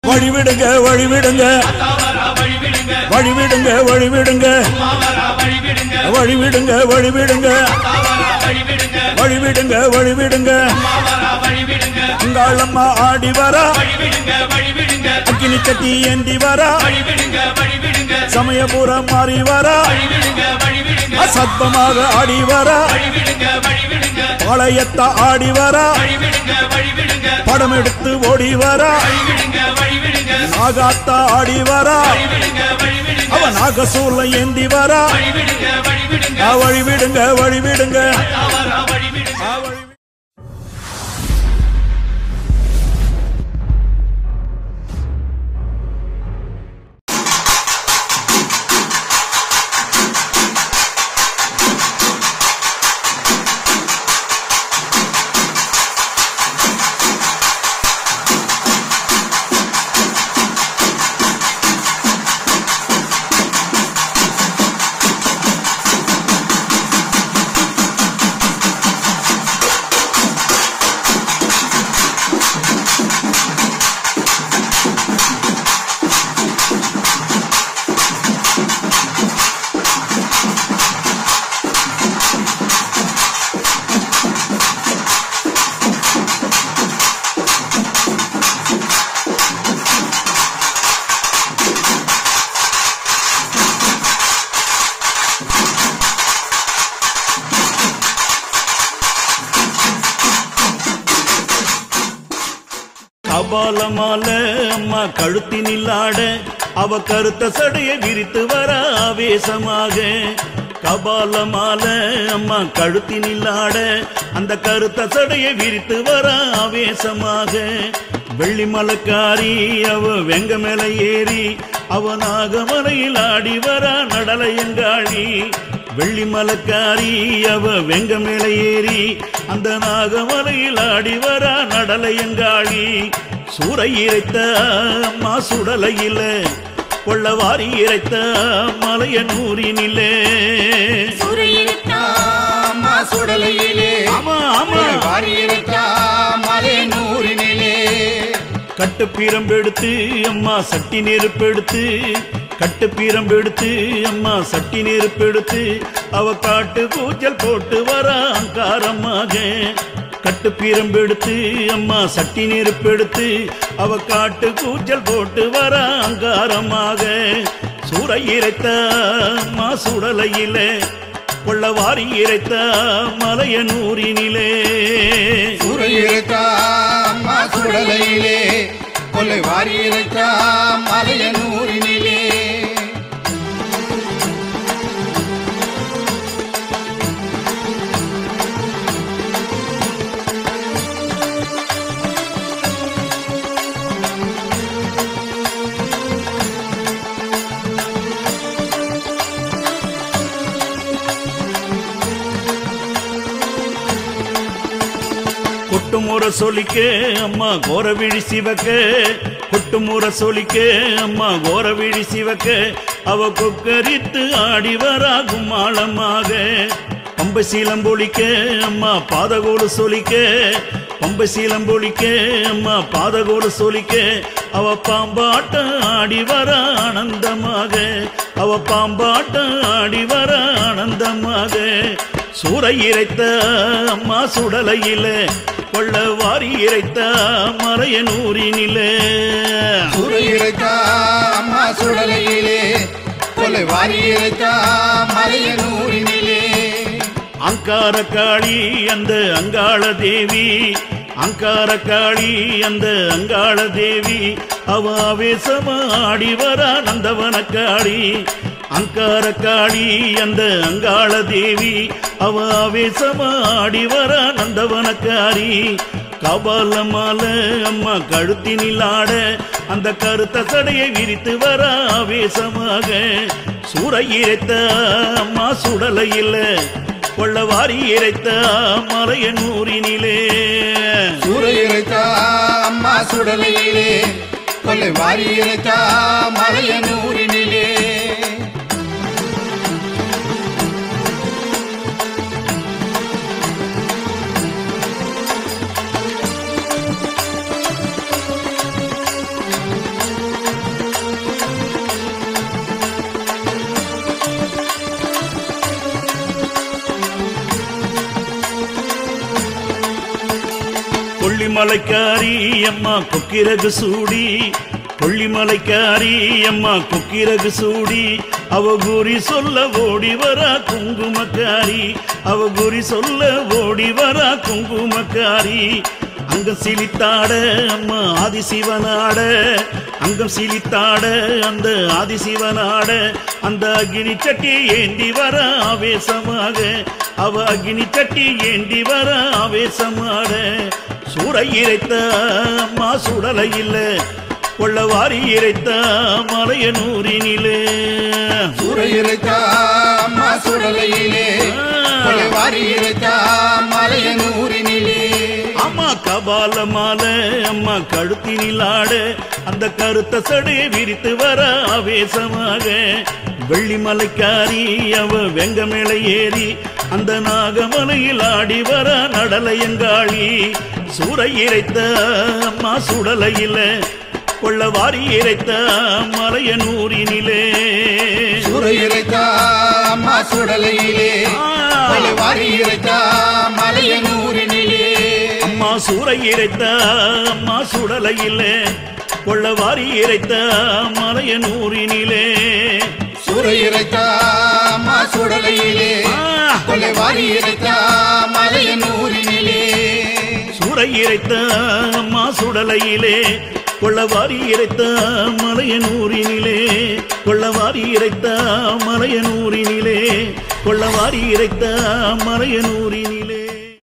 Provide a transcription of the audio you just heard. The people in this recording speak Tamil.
வழிவிடுங்க வழிவிடுங்க வழிவிடுங்க வழிவிடுங்க வழிவிடுங்க வழிவிடுங்க வழிவிடுங்க வழிவிடுங்க அங்காளம்மா ஆடி வரா அக்கினி சட்டி ஏந்தி வரா சமயபுரம் மாறி வரா அசத்தமாக ஆடி வரா பாளையத்த ஆடி வரா படம் எடுத்து ஓடி வரா நாகாத்தா ஆடி வரா அவ நாகசூல ஏந்தி வரா வழிவிடுங்க வழிவிடுங்க கபாலமால அம்மா கழுத்தினில் ஆட அவ கருத்த சடையை விரித்து வர ஆவேசமாக கபாலமால அம்மா கழுத்தினில் ஆட அந்த கருத்த சடையை விரித்து வர ஆவேசமாக வெள்ளி மலக்காரி அவ வெங்க மேல ஏறி அவ நாகமலையில் ஆடி வர நடலையங்காளி வெள்ளி மலக்காரி அவ வெங்க மேல ஏறி அந்த நாகமலையில் ஆடி வர நடலையங்காளி சூறை இறைத்த அம்மா சுடலையில கொள்ளவாரி இறைத்த மலையனூரினிலே சூறை இறைத்த அம்மா சுடலையிலே வாரி இறைத்த மலையனூரினிலே கட்டு பீரம்பெடுத்து அம்மா சட்டி நெருப்பெடுத்து கட்டு பீரம்பெடுத்து அம்மா சட்டி நெருப்பெடுத்து அவ காட்டு கூச்சல் போட்டு வர அங்காரமாக கட்டு பீரம்பெடுத்து அம்மா சட்டி நெருப்பெடுத்து அவ காட்டு கூச்சல் போட்டு வர அங்காரமாக சூறை இறைத்த அம்மா சுடலையில கொள்ளவாரி இறைத்த மலையனூரினிலே சூறை இறைத்த அம்மா சுடலையிலே கொள்ளை வாரி இறைத்த மலையனூரினிலே கொட்டுமுறை சொல்லிக்க அம்மா கோரவிழி சிவக்க கொட்டுமுறை சொல்லிக்க அம்மா கோரவிழி சிவக்க அவ கொக்கரித்து ஆடி வராகும் ஆழமாக பம்பை சீலம்பொழிக்க அம்மா பாதகோடு சொல்லிக்க பம்பை சீலம்பொழிக்க அம்மா பாதகோடு சொல்லிக்க அவ பாம்பாட்ட ஆடி வர ஆனந்தமாக அவ பாம்பாட்ட ஆடி வர ஆனந்தமாக சூறை இறைத்த அம்மா சுடலையில கொள்ளவாரி இறைத்த மலையனூரினிலே சூறை இறைத்த அம்மா சுடலையிலே கொள்ளை வாரி இறைத்த மலையனூரினிலே அங்காரக்காளி அந்த அங்காள தேவி அங்காரக்காளி அந்த அங்காள தேவி அவ ஆவேசமாடி வர நந்தவனக்காளி அங்காரக்காளி அந்த அங்காள தேவி அவ ஆவேசமாடி வர நந்தவனக்காரி கபாலமால அம்மா கழுத்தினில் ஆட அந்த கருத்த சடையை விரித்து வர ஆவேசமாக சூறை இறைத்த அம்மா சுடலையில கொள்ளவாரி இறைத்த மலையனூரினிலே சூறை இறைத்த அம்மா சுடலையிலே கொள்ளை வாரி இறைத்த மலையனூரினிலே கொல்லிமலைக்காரி அம்மா கொக்கிரகு சூடி, கொல்லிமலைக்காரி அம்மா கொக்கிரகு சூடி, அவ குறி சொல்ல ஓடி வரா குங்குமக்காரி, அவ குறி சொல்ல ஓடி வரா குங்குமக்காரி. அங்கம் சிலித்தாட அம்மா ஆதிசிவனாட, அங்கம் சிலித்தாட அந்த ஆதிசிவனாட, அந்த அக்னி சட்டி ஏந்தி வர ஆவேசமாக, அவ அக்னி சட்டி ஏந்தி வர ஆவேசமாக. சூறை இறைத்த அம்மா சுடலை இல்ல, கொள்ளவாரி இறைத்த மலையனூரினிலே. சூறை இறைத்த அம்மா சுடலையிலே, கொள்ளவாரி இறைத்த மலையனூரினிலே. அம்மா கபால மாலை அம்மா கழுத்தினில் ஆட, அந்த கருத்த சடையை விரித்து வர ஆவேசமாக. வெள்ளிமலைக்காரி அவ வெங்க மேலே ஏறி, அந்த நாகமலையில் ஆடி வர நடலையங்காளி. சூறை இறைத்த அம்மா சுடலையில, கொள்ளவாரி இறைத்த மலையனூரினிலே. சூறை இறைத்த அம்மா சுடலையிலே, கொள்ளவாரி இறைத்த மலையனூரினிலே. அம்மா சூறை இறைத்த அம்மா சுடலையிலே, கொள்ளவாரி இறைத்த மலையனூரினிலே. சூறை இறைத்த அம்மா சுடலையிலே, கொள்ளவாரி இறைத்த மலையனூரினிலே. சூறை இறைத்த அம்மா சுடலையிலே, கொள்ளவாரி இறைத்த மலையனூரினிலே, கொள்ளவாரி இறைத்த மலையனூரினிலே, கொள்ளவாரி இறைத்த மலையனூரினிலே.